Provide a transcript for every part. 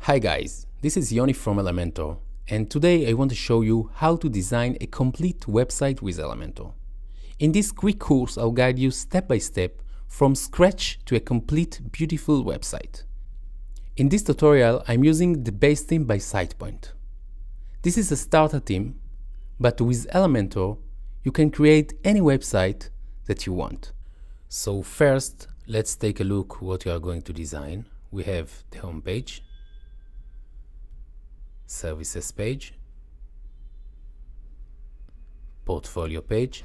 Hi guys, this is Yoni from Elementor, and today I want to show you how to design a complete website with Elementor. In this quick course, I'll guide you step by step from scratch to a complete beautiful website. In this tutorial, I'm using the base theme by SitePoint. This is a starter theme, but with Elementor, you can create any website that you want. So first, let's take a look what you are going to design. We have the home page, services page, portfolio page,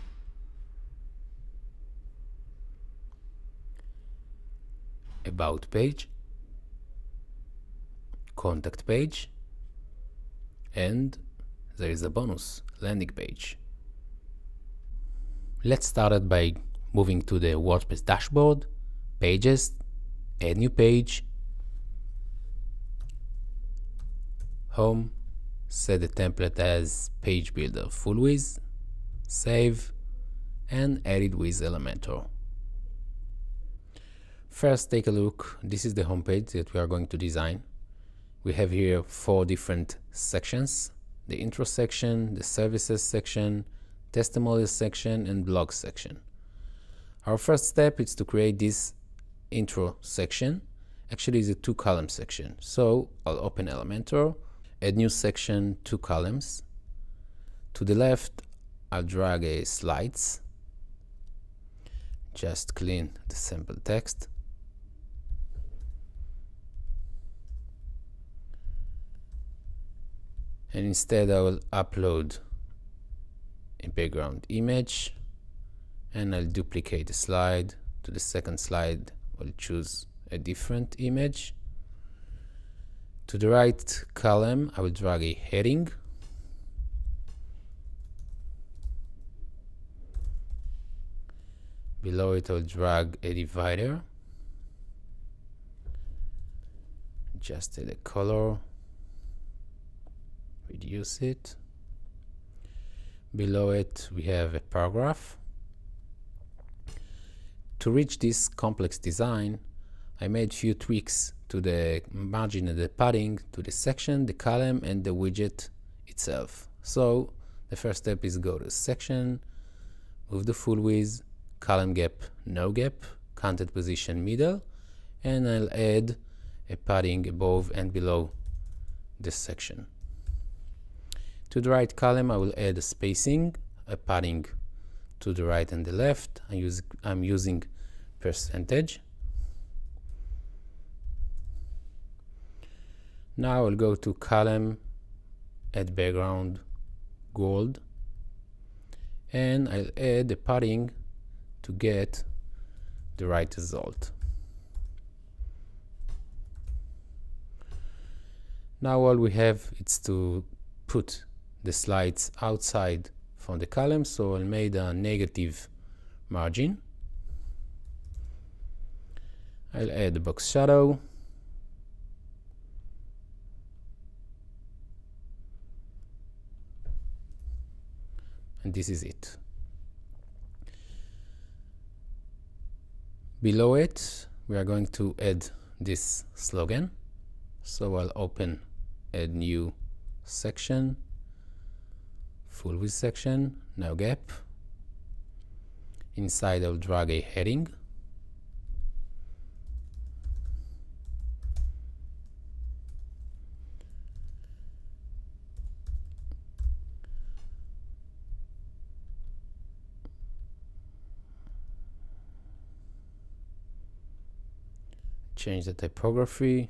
about page, contact page, and there is a bonus, landing page. Let's start it by moving to the WordPress dashboard, pages, add new page, home, set the template as page builder full width, save, and edit with Elementor. First, take a look. This is the home page that we are going to design. We have here 4 different sections: the intro section, the services section, testimonial section, and blog section. Our first step is to create this intro section. Actually, it's a 2-column section. So I'll open Elementor, add new section, 2 columns. To the left, I'll drag a slides. Just clean the sample text. And instead, I will upload a background image, and I'll duplicate the slide. To the second slide, I'll choose a different image. To the right column, I will drag a heading. Below it, I'll drag a divider. Adjust the color. Reduce it. Below it, we have a paragraph. To reach this complex design, I made few tweaks to the margin and the padding, to the section, the column, and the widget itself. So the first step is go to section, move the full width, column gap, no gap, content position middle, and I'll add a padding above and below the section. To the right column, I will add a spacing, a padding to the right and the left. I'm using percentage. Now I'll go to column, add background, gold, and I'll add the padding to get the right result. Now all we have is to put the slides outside from the column, so I'll make a negative margin. I'll add the box shadow. And this is it. Below it, we are going to add this slogan. So I'll open a new section, full width section, no gap. Inside, I'll drag a heading. Change the typography.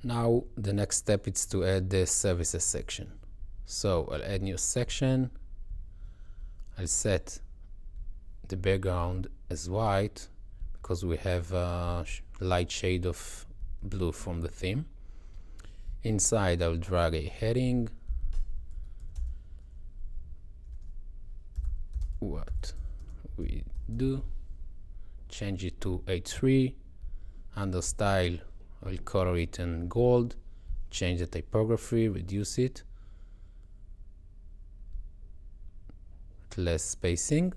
Now the next step is to add the services section. So I'll add new section. I'll set the background as white because we have a light shade of blue from the theme. Inside, I'll drag a heading. What we do, change it to H3. Under style, I'll color it in gold, change the typography, reduce it, less spacing.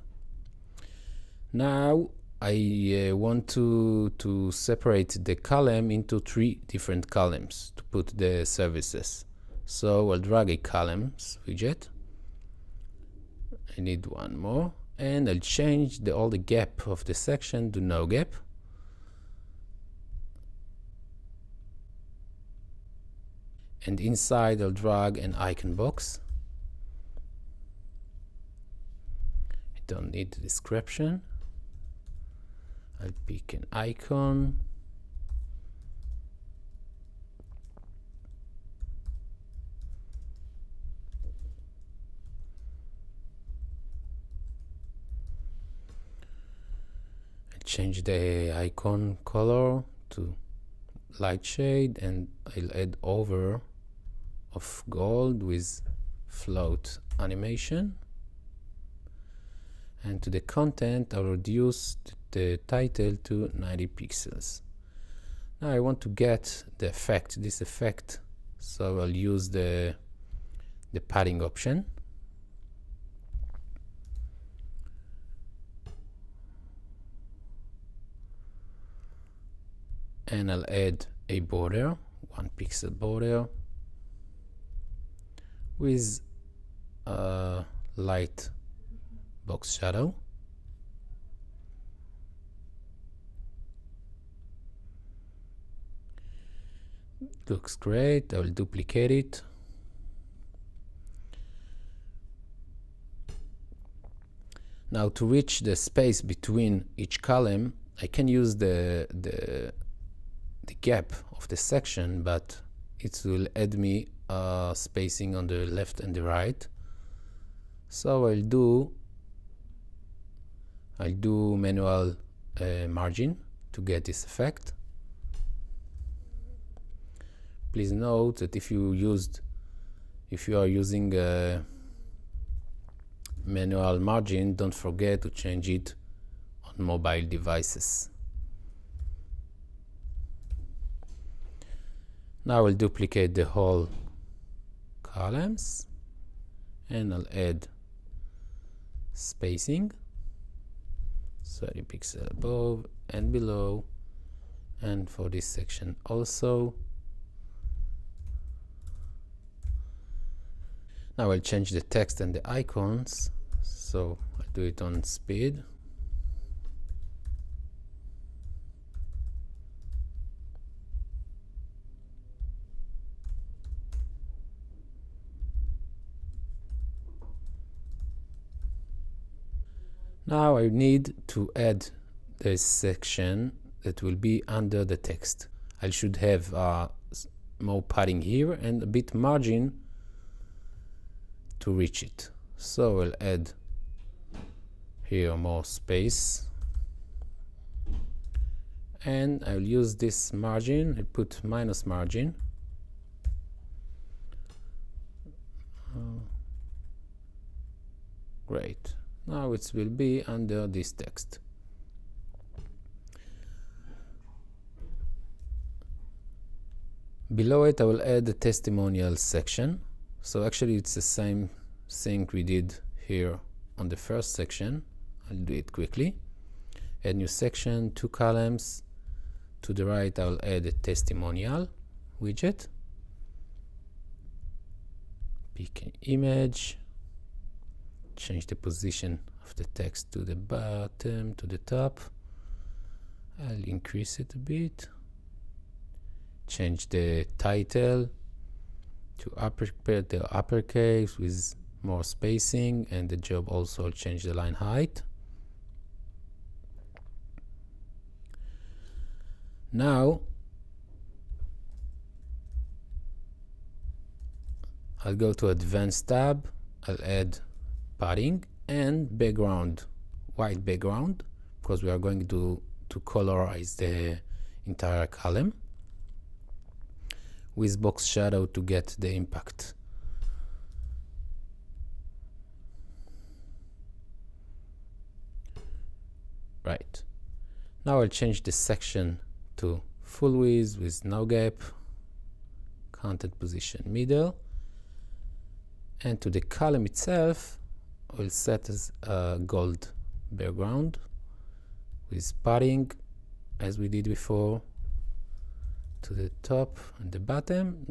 Now I want to separate the column into 3 different columns to put the services. So I'll drag a columns widget. I need one more, and I'll change all the gap of the section to no gap. And inside I'll drag an icon box. I don't need the description. I'll pick an icon. I'll change the icon color to light shade, and I'll add over of gold with float animation. And to the content, I'll reduce the title to 90 pixels. Now I want to get the effect, this effect, so I'll use the padding option. And I'll add a border, 1 pixel border with a light box shadow. Looks great. I will duplicate it. Now to reach the space between each column, I can use the gap of the section, but it will add me spacing on the left and the right. So I'll do manual margin to get this effect. Please note that if you are using manual margin, don't forget to change it on mobile devices. Now I'll duplicate the whole columns, and I'll add spacing 30 pixels above and below, and for this section also. Now I'll change the text and the icons, so I'll do it on speed. Now I need to add this section that will be under the text. I should have more padding here and a bit margin to reach it. So I'll add here more space, and I'll use this margin. I put minus margin. Great. Now it will be under this text. Below it I will add the testimonial section. So actually it's the same thing we did here on the first section. I'll do it quickly. Add new section, 2 columns. To the right I will add a testimonial widget. Pick an image. Change the position of the text to the bottom, to the top. I'll increase it a bit. Change the title to uppercase with more spacing, and the job also change the line height. Now I'll go to Advanced tab. I'll add padding and background, white background, because we are going to colorize the entire column, with box shadow to get the impact. Right. Now I'll change the section to full width with no gap, hunted position middle, and to the column itself we'll set as a gold background with padding as we did before to the top and the bottom.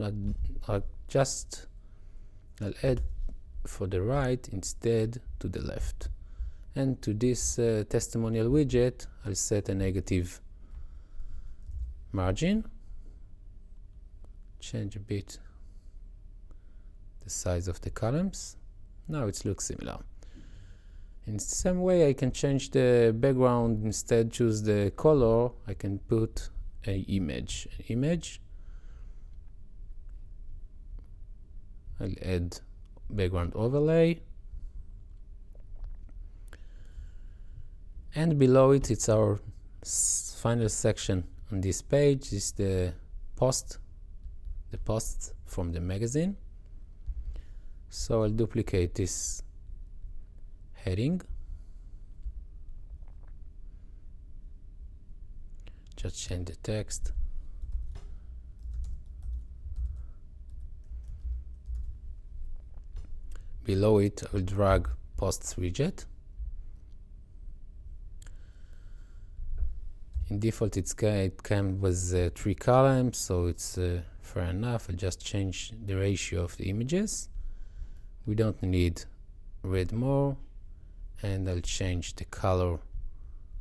I'll add for the right instead to the left. And to this testimonial widget I'll set a negative margin, change a bit the size of the columns. Now it looks similar. In the same way I can change the background, instead choose the color, I can put an image. I'll add background overlay, and below it, it's our final section on this page. This is the posts from the magazine. So I'll duplicate this heading, just change the text, below it I'll drag posts widget. In default it came with 3 columns, so it's fair enough. I'll just change the ratio of the images. We don't need red more, and I'll change the color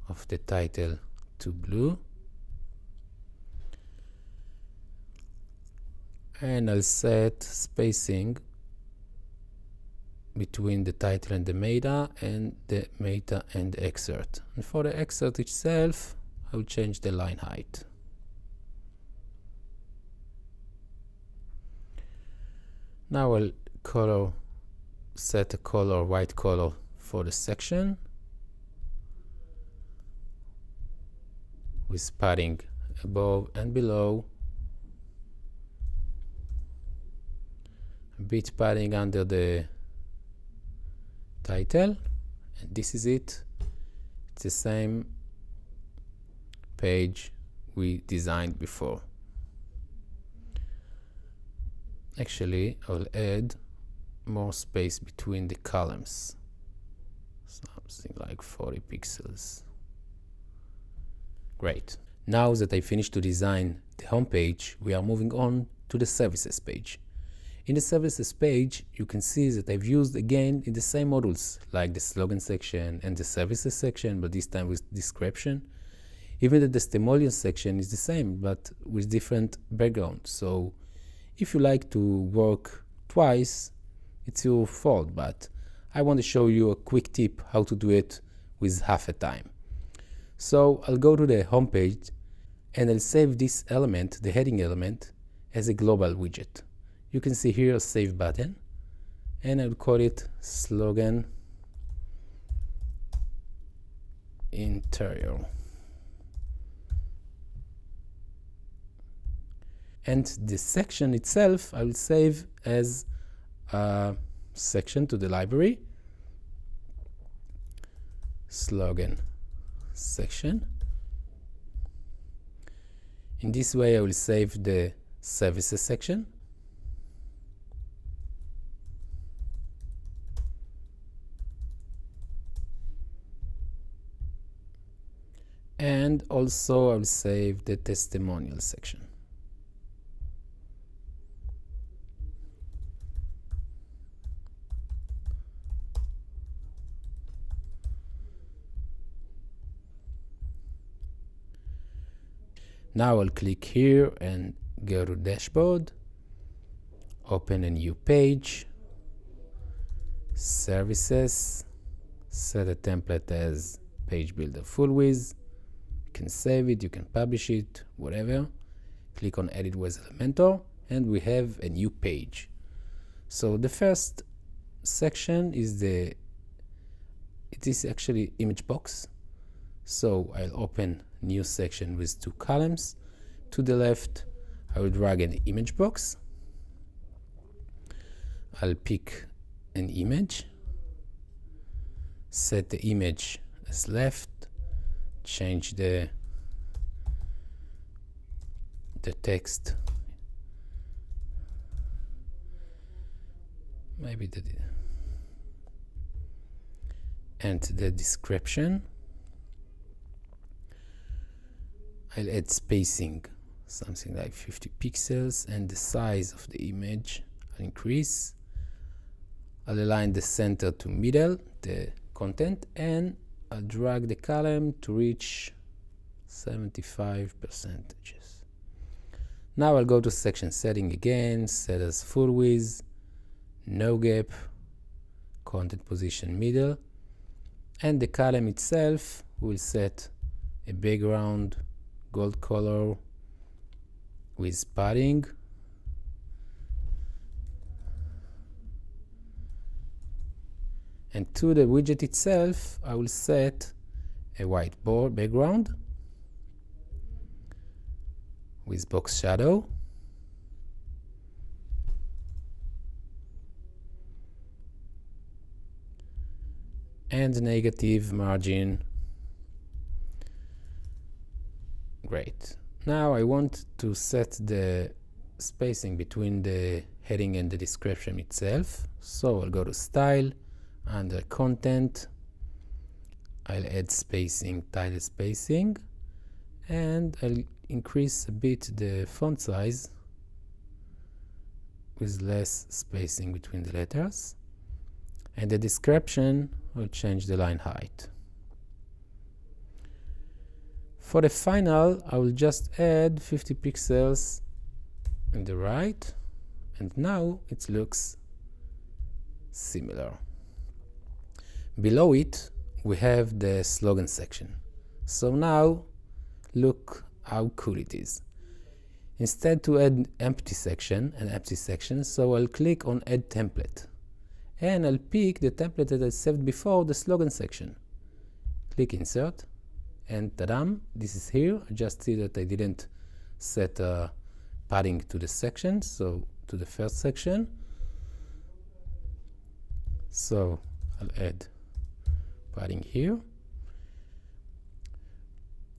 of the title to blue, and I'll set spacing between the title and the meta, and the meta and the excerpt. And for the excerpt itself I'll change the line height. Now I'll set a color, white color, for the section with padding above and below, a bit padding under the title, and this is it. It's the same page we designed before. Actually, I'll add more space between the columns, something like 40 pixels. Great. Now that I finished to design the home page, we are moving on to the services page. In the services page, you can see that I've used again in the same modules like the slogan section and the services section, but this time with description. Even the testimonial section is the same, but with different background. So if you like to work twice, it's your fault, but I want to show you a quick tip how to do it with half a time. So I'll go to the home page and I'll save this element, the heading element, as a global widget. You can see here a save button, and I'll call it Slogan Interior. And the section itself I will save as a section to the library, Slogan Section. In this way I will save the services section, and also I will save the testimonial section. Now I'll click here and go to dashboard, open a new page, services, set a template as page builder full width. You can save it, you can publish it, whatever. Click on edit with Elementor, and we have a new page. So the first section is it is actually image box. So I'll open new section with 2 columns. To the left I will drag an image box. I'll pick an image, set the image as left, change the text maybe and the description. I'll add spacing, something like 50 pixels, and the size of the image I'll increase. I'll align the center to middle, the content, and I'll drag the column to reach 75%. Now I'll go to section setting again, set as full width, no gap, content position middle, and the column itself will set a background gold color with padding. And to the widget itself, I will set a white background with box shadow. And negative margin. Great. Now I want to set the spacing between the heading and the description itself. So I'll go to Style, under Content, I'll add spacing, title spacing, and I'll increase a bit the font size with less spacing between the letters. And the description, I'll change the line height. For the final, I will just add 50 pixels on the right, and now it looks similar. Below it, we have the slogan section. So now, look how cool it is. Instead to add an empty section, so I'll click on Add Template. And I'll pick the template that I saved before, the slogan section. Click Insert. And ta-dam, this is here. I just see that I didn't set padding to the section, so to the first section. So I'll add padding here.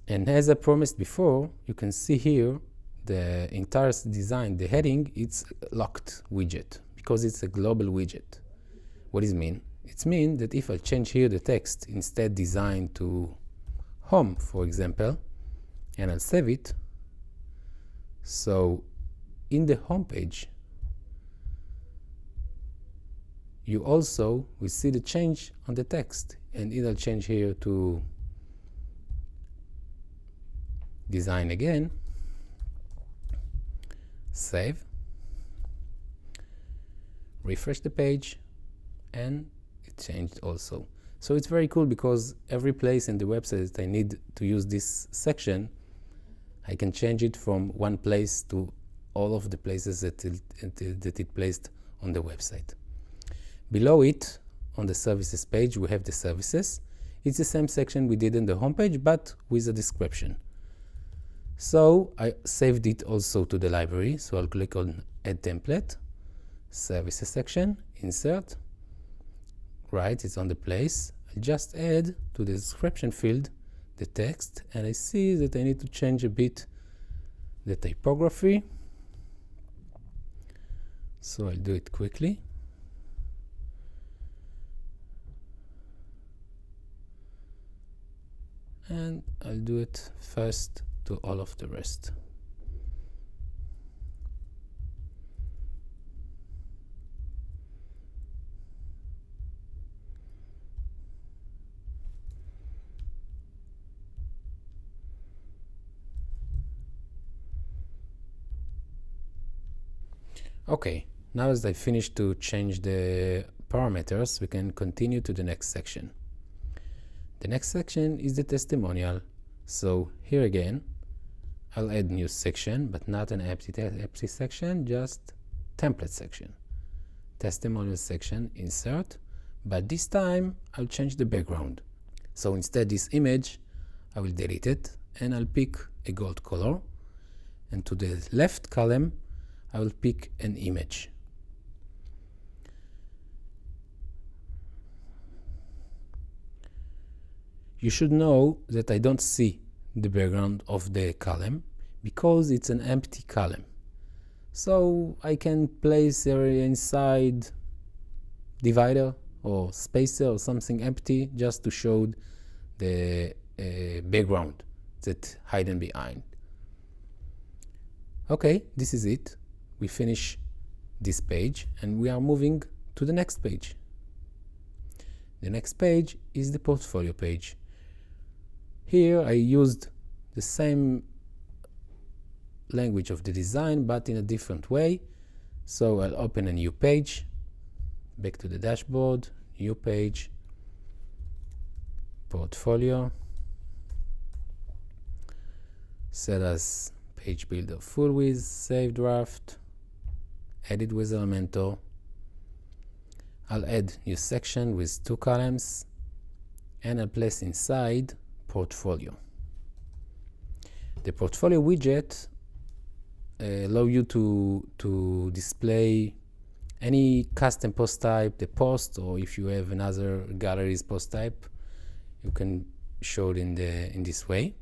And as I promised before, you can see here the entire design, the heading, it's locked widget because it's a global widget. What does it mean? It means that if I change here the text, instead design to home, for example, and I'll save it. So in the home page, you also will see the change on the text, and it'll change here to design again, save, refresh the page, and it changed also. So it's very cool because every place in the website that I need to use this section, I can change it from one place to all of the places that it placed on the website. Below it, on the services page, we have the services. It's the same section we did in the home page, but with a description. So I saved it also to the library. So I'll click on Add Template, Services section, Insert. Right, it's on the place. I'll just add to the description field the text, and I see that I need to change a bit the typography. So I'll do it quickly. And I'll do it first to all of the rest. Okay, now as I finished to change the parameters, we can continue to the next section. The next section is the testimonial. So here again, I'll add new section, but not an empty section, just template section. Testimonial section, insert, but this time I'll change the background. So instead this image, I will delete it, and I'll pick a gold color, and to the left column, I will pick an image. You should know that I don't see the background of the column because it's an empty column. So I can place area inside divider or spacer or something empty just to show the background that hidden behind. Okay, this is it. We finish this page and we are moving to the next page. The next page is the portfolio page. Here I used the same language of the design but in a different way. So I'll open a new page, back to the dashboard, new page, portfolio, set as page builder full width, save draft, edit with Elementor. I'll add new section with 2 columns and I'll place inside portfolio. The portfolio widget allow you to display any custom post type, the post, or if you have another gallery's post type, you can show it in this way.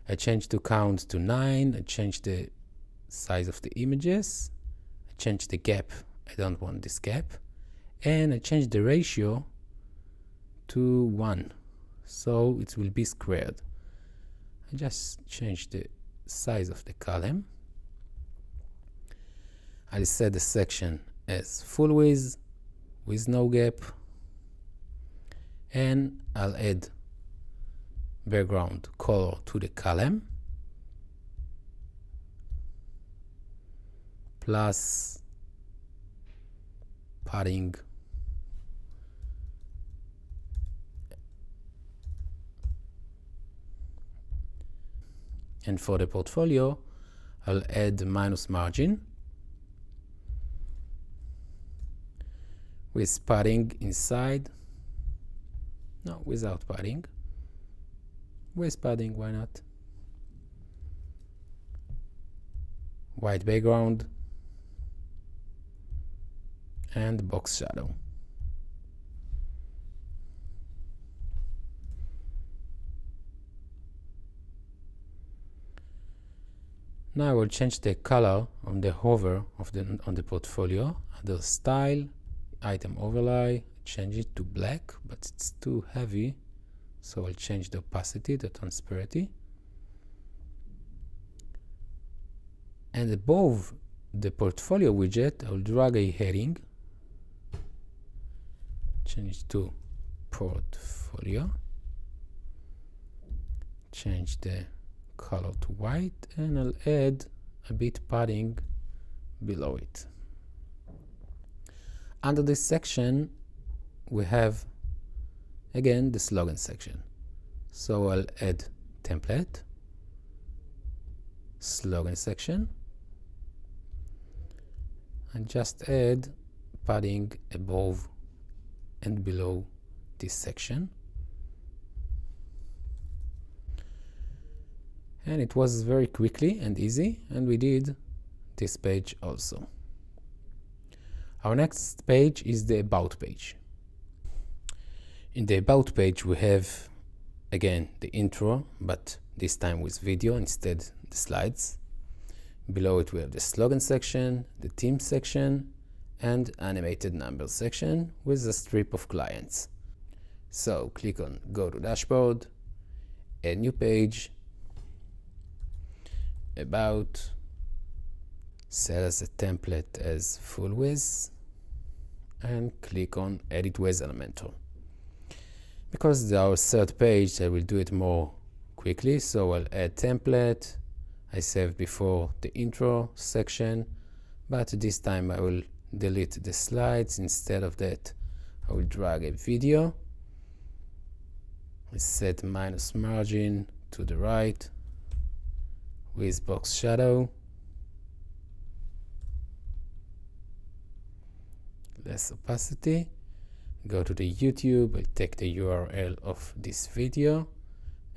I changed the count to 9. I changed the size of the images. I changed the gap. I don't want this gap. And I changed the ratio to 1. So it will be squared. I just changed the size of the column. I'll set the section as full width with no gap. And I'll add background color to the column plus padding and for the portfolio I'll add minus margin with padding inside, no, without padding. With padding, why not? White background and box shadow. Now I will change the color on the hover of on the portfolio. Under style, item overlay, change it to black, but it's too heavy. So I'll change the opacity, the transparency. And above the portfolio widget, I'll drag a heading, change to portfolio, change the color to white, and I'll add a bit padding below it. Under this section, we have again the slogan section. So I'll add template, slogan section, and just add padding above and below this section. And it was very quickly and easy, and we did this page also. Our next page is the About page. In the About page we have again the intro, but this time with video instead the slides. Below it we have the slogan section, the theme section, and animated numbers section with a strip of clients. So click on Go to Dashboard, Add New Page, About, set as a template as full width, and click on Edit with Elementor. Because it's our third page, I will do it more quickly, so I'll add template. I saved before the intro section, but this time I will delete the slides. Instead of that, I will drag a video. I set minus margin to the right with box shadow, less opacity. Go to the YouTube, I take the URL of this video,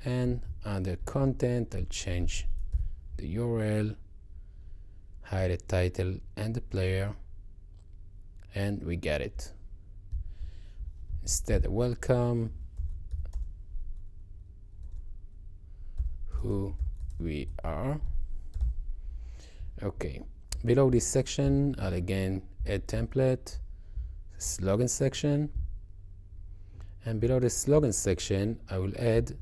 and under content I'll change the URL, hide the title and the player, and we get it. Instead of welcome, who we are. Okay, below this section I'll again add template, slogan section, and below the slogan section I will add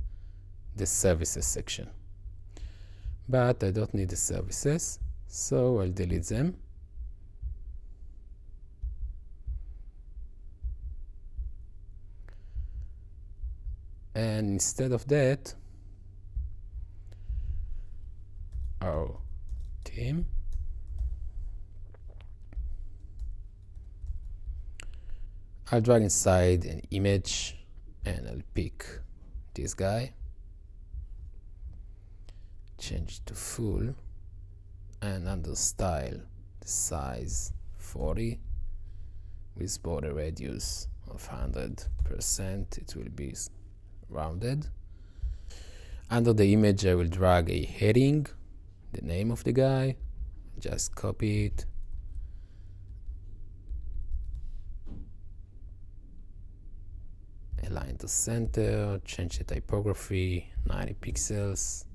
the services section. But I don't need the services, so I'll delete them. And instead of that, our team, I'll drag inside an image and I'll pick this guy, change it to full, and under style the size 40 with border radius of 100%. It will be rounded. Under the image I will drag a heading, the name of the guy, just copy it, align to center, change the typography 90 pixels.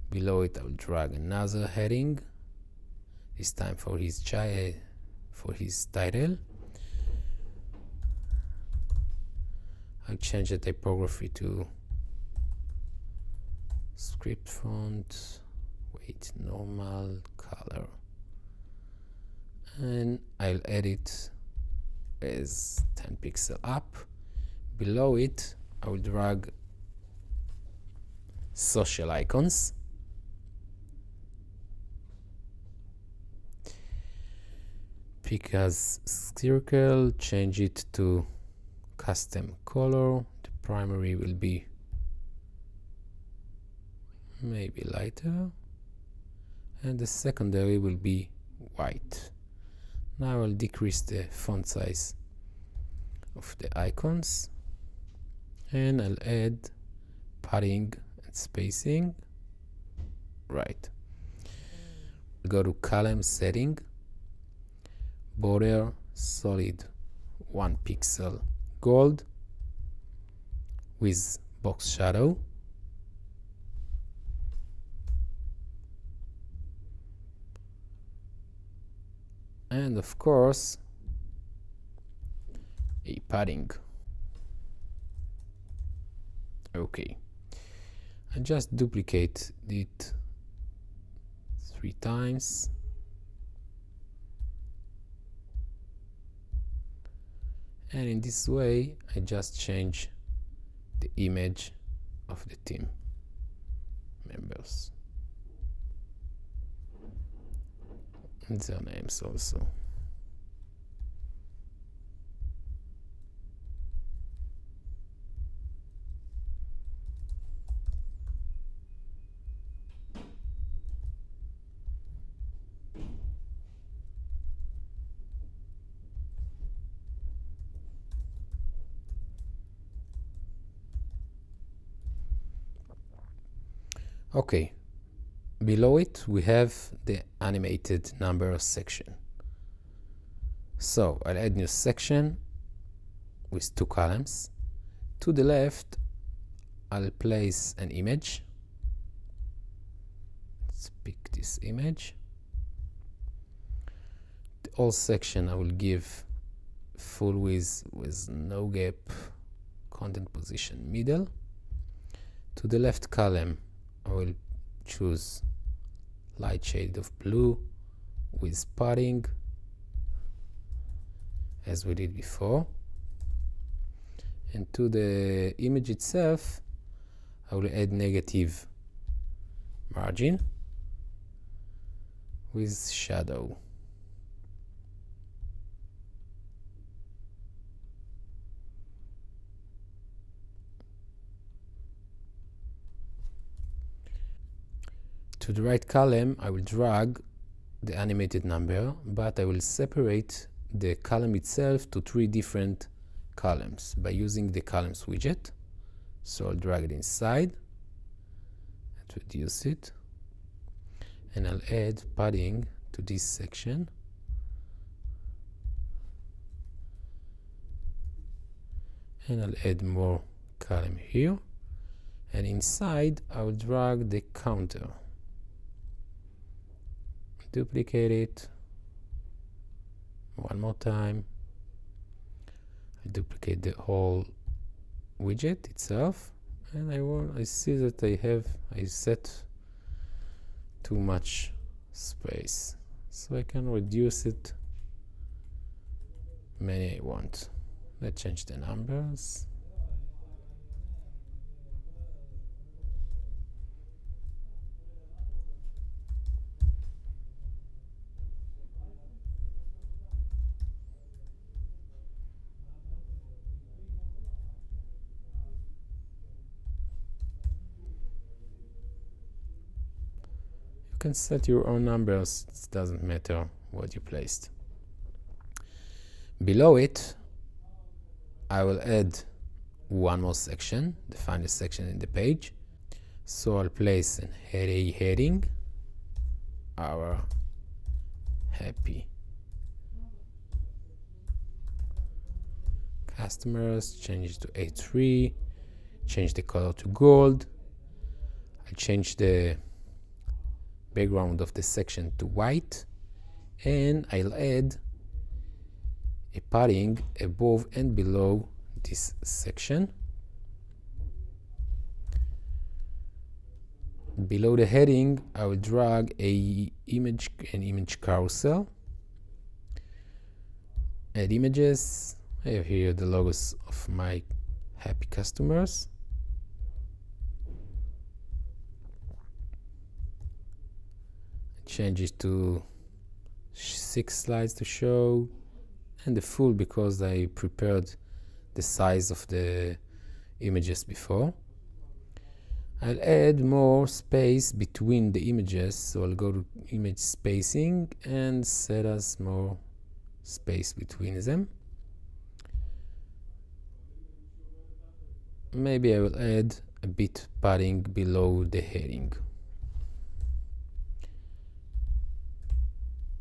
Below it I will drag another heading, this time for his title. I'll change the typography to script font, weight normal, color, and I'll edit as 10 pixels up. Below it I will drag social icons, pick as circle, change it to custom color. The primary will be maybe lighter and the secondary will be white. Now I'll decrease the font size of the icons and I'll add padding and spacing. Right. Go to column setting, border solid 1 pixel gold with box shadow. And of course a padding. Okay, I just duplicate it 3 times. And in this way I just change the image of the team members and their names also. Okay, below it we have the animated number section. So I'll add new section with 2 columns. To the left I'll place an image. Let's pick this image. The all section I will give full width with no gap, content position middle. To the left column I will choose light shade of blue with padding as we did before, and to the image itself I will add negative margin with shadow. To the right column I will drag the animated number, but I will separate the column itself to 3 different columns by using the columns widget. So I'll drag it inside and reduce it, and I'll add padding to this section, and I'll add more column here, and inside I will drag the counter, duplicate it one more time, duplicate the whole widget itself, and I see that I set too much space, so I can reduce it many I want. Let's change the numbers. You can set your own numbers, it doesn't matter what you placed. Below it, I will add one more section, define a section in the page. So I'll place a heading, our happy customers, change it to A3, change the color to gold. I change the background of the section to white, and I'll add a padding above and below this section. Below the heading, I will drag an image carousel. Add images. I have here the logos of my happy customers. Change it to 6 slides to show, and the full because I prepared the size of the images before. I'll add more space between the images, so I'll go to image spacing and set as more space between them. Maybe I will add a bit padding below the heading.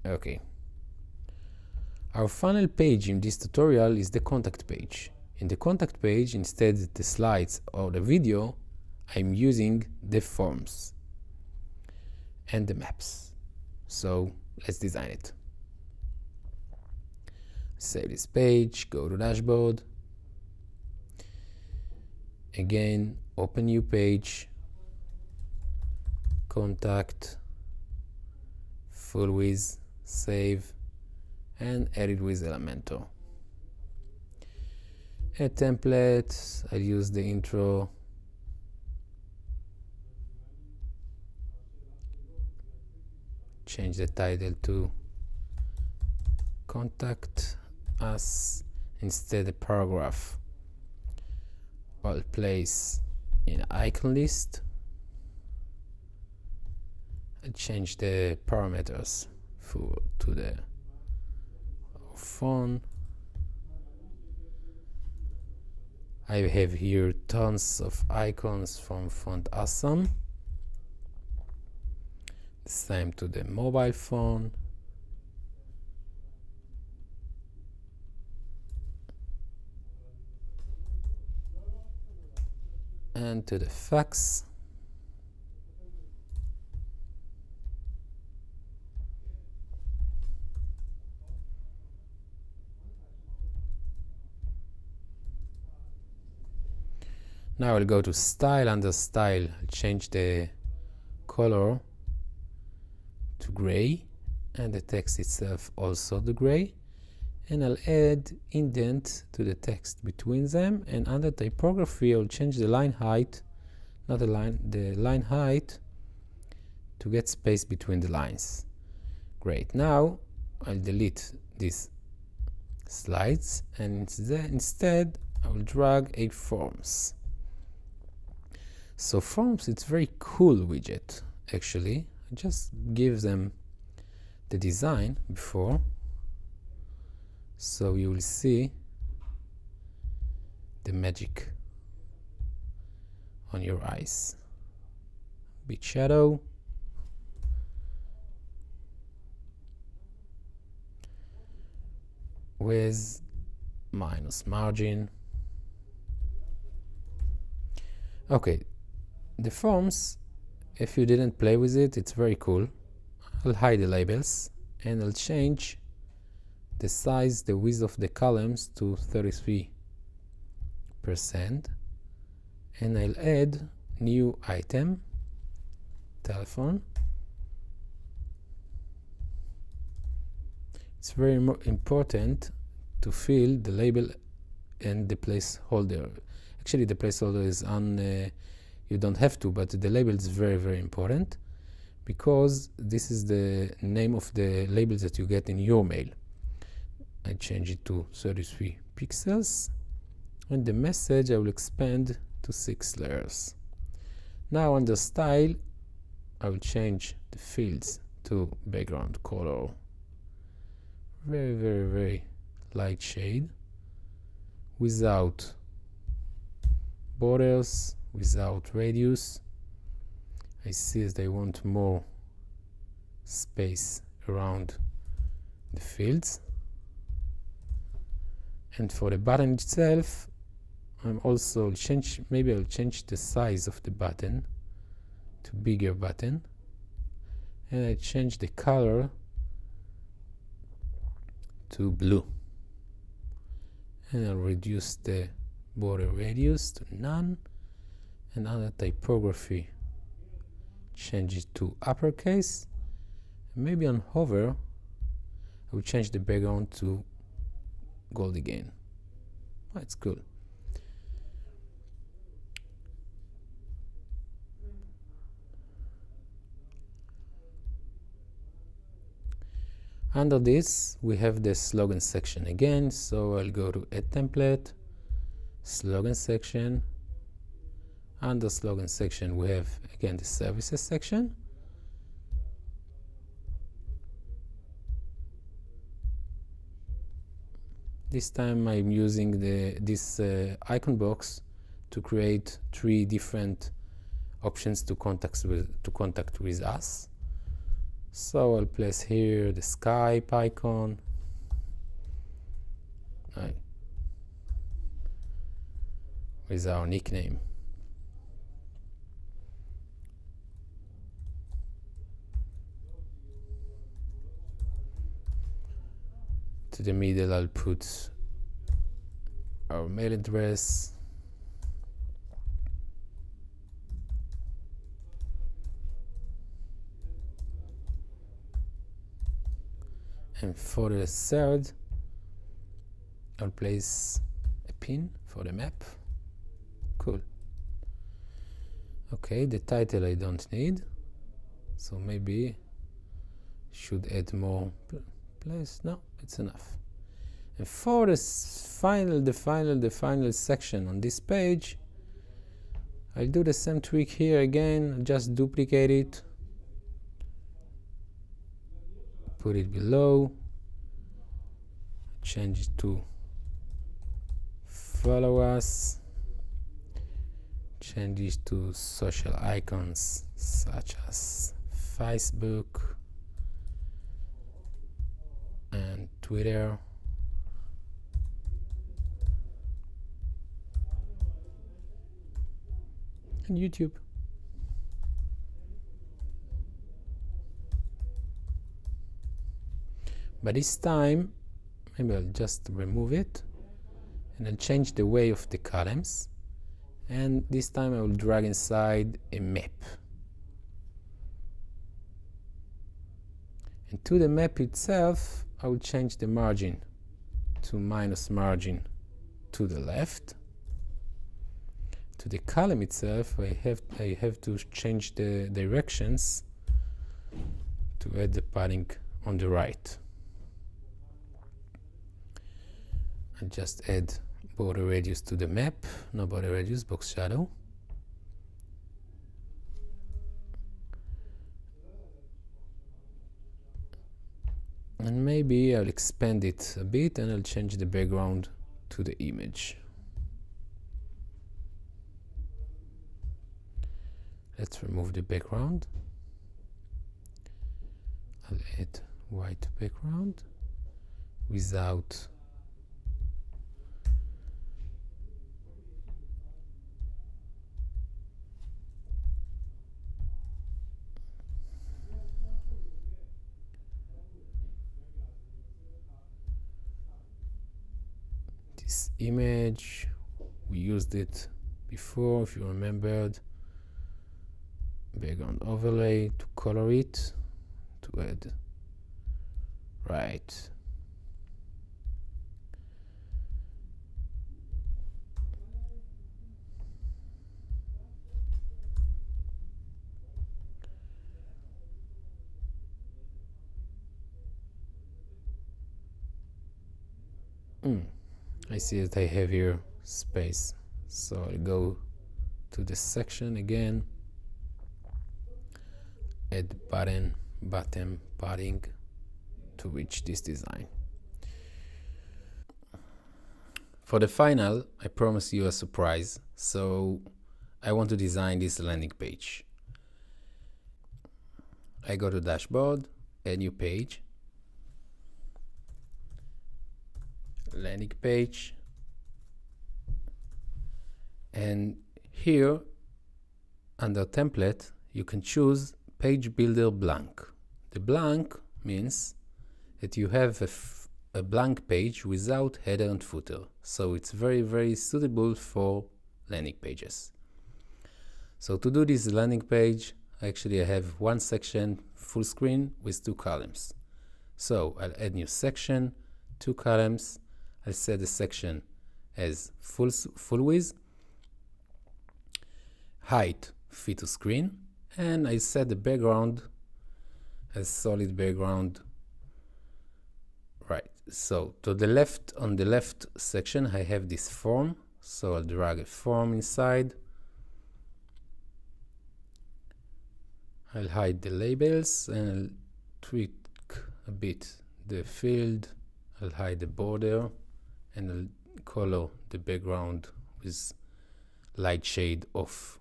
Okay. Our final page in this tutorial is the contact page. In the contact page, instead of the slides or the video, I'm using the forms and the maps. So let's design it. Save this page, go to dashboard. Again, open new page, contact, full with, save, and edit with Elementor. A template, I'll use the intro. Change the title to contact us, instead a paragraph. I'll place in icon list. I'll change the parameters to the font. I have here tons of icons from Font Awesome. Same to the mobile phone. And to the fax. Now I'll go to style. Under style, I'll change the color to gray and the text itself also the gray, and I'll add indent to the text between them, and under typography I'll change the line height, not the line height, to get space between the lines. Great. Now I'll delete these slides, and instead I will drag a forms. So forms, it's very cool widget actually. I just give them the design before, so you will see the magic on your eyes. Bit shadow, with minus margin. Okay, the forms, if you didn't play with it, it's very cool. I'll hide the labels and I'll change the size, the width of the columns to 33 %, and I'll add new item, telephone. It's very important to fill the label and the placeholder. Actually, the placeholder is on, you don't have to, but the label is very, very important, because this is the name of the labels that you get in your mail. I change it to 33 pixels, and the message I will expand to 6 layers. Now under style, I will change the fields to background color. Very, very, very light shade, without borders, without radius. I see that I want more space around the fields. And for the button itself, I'm also maybe I'll change the size of the button to bigger button, and I change the color to blue, and I'll reduce the border radius to none, and under typography change it to uppercase, and maybe on hover I will change the background to gold again. That's cool. Under this we have the slogan section again, so I'll go to Add Template, Slogan Section. Under Slogan Section we have again the Services section. This time I'm using this icon box to create 3 different options to contact with us. So I'll place here the Skype icon, with our nickname. To the middle I'll put our mail address, and for the third I'll place a pin for the map. Cool. Okay, the title I don't need, so maybe should add more place. No, it's enough. And for the final section on this page, I'll do the same trick here again. Just duplicate it, put it below, change it to follow us, change it to social icons such as Facebook and Twitter, and YouTube. But this time maybe I'll just remove it and I'll change the way of the columns, and this time I will drag inside a map. And to the map itself I will change the margin to minus margin to the left. To the column itself I have to change the directions to add the padding on the right. And just add border radius to the map, no border radius, box shadow. And maybe I'll expand it a bit and I'll change the background to the image. Let's remove the background. I'll add white background without this image We used it before, if you remembered. Background overlay to color it, to add. Right. I see that I have here space, so I'll go to the section again, add button padding to reach this design. For the final, I promise you a surprise, so I want to design this landing page. I go to dashboard, add new page, landing page, and here under template you can choose page builder blank. The blank means that you have a blank page without header and footer, so it's very suitable for landing pages. So to do this landing page, actually I have one section full screen with 2 columns. So I'll add new section, 2 columns. I'll set the section as full width, height fit to screen, and I set the background as solid background. Right, so to the left, on the left section I have this form, so I'll drag a form inside. I'll hide the labels and I'll tweak a bit the field. I'll hide the border and I'll color the background with light shade of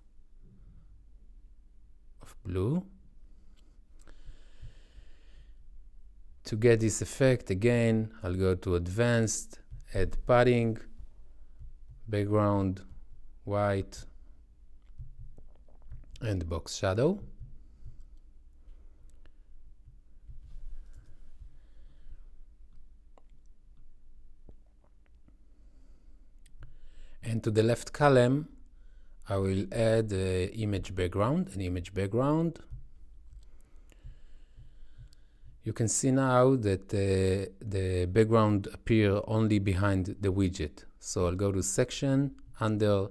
blue. To get this effect again, I'll go to advanced, add padding, background white, and box shadow. And to the left column, I will add an image background. You can see now that the background appears only behind the widget. So I'll go to section, under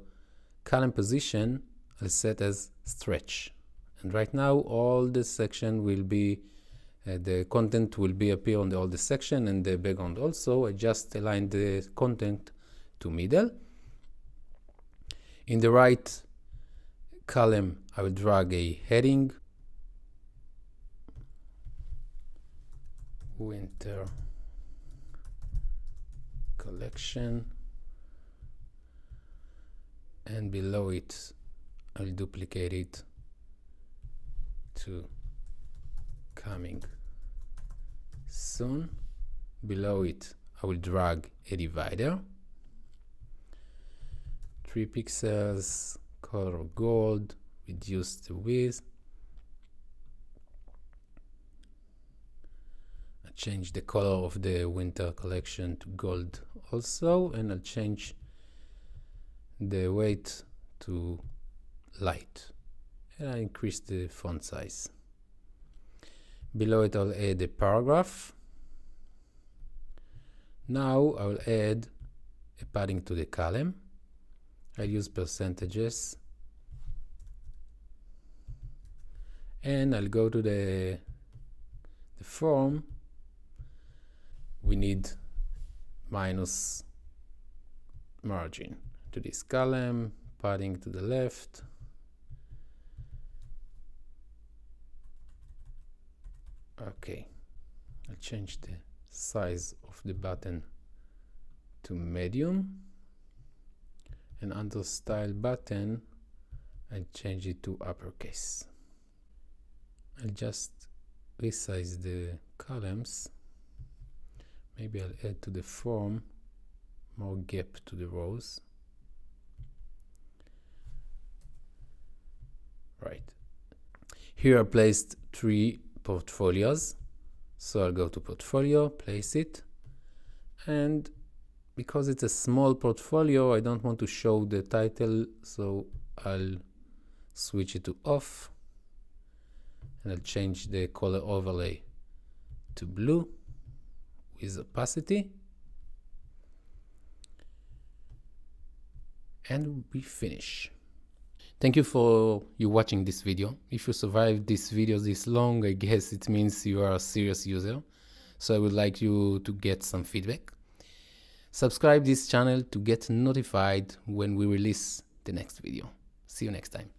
column position, I'll set as stretch. And right now all the section will be, the content will be appear on all the section and the background also. I just align the content to middle. In the right column, I will drag a heading, winter collection, and below it, I'll duplicate it to coming soon. Below it, I will drag a divider. 3 pixels, color gold, reduce the width. I change the color of the winter collection to gold also, and I'll change the weight to light, and I increase the font size. Below it, I'll add a paragraph. Now I will add a padding to the column. I use percentages, and I'll go to the form. We need minus margin to this column, padding to the left. Okay, I'll change the size of the button to medium. And under style button, I change it to uppercase. I'll just resize the columns. Maybe I'll add to the form more gap to the rows. Right. Here I placed 3 portfolios. So I'll go to portfolio, place it, and because it's a small portfolio, I don't want to show the title, so I'll switch it to off, and I'll change the color overlay to blue with opacity, and we finish. Thank you for you watching this video. If you survived this video this long, I guess it means you are a serious user. So I would like you to get some feedback. Subscribe this channel to get notified when we release the next video. See you next time.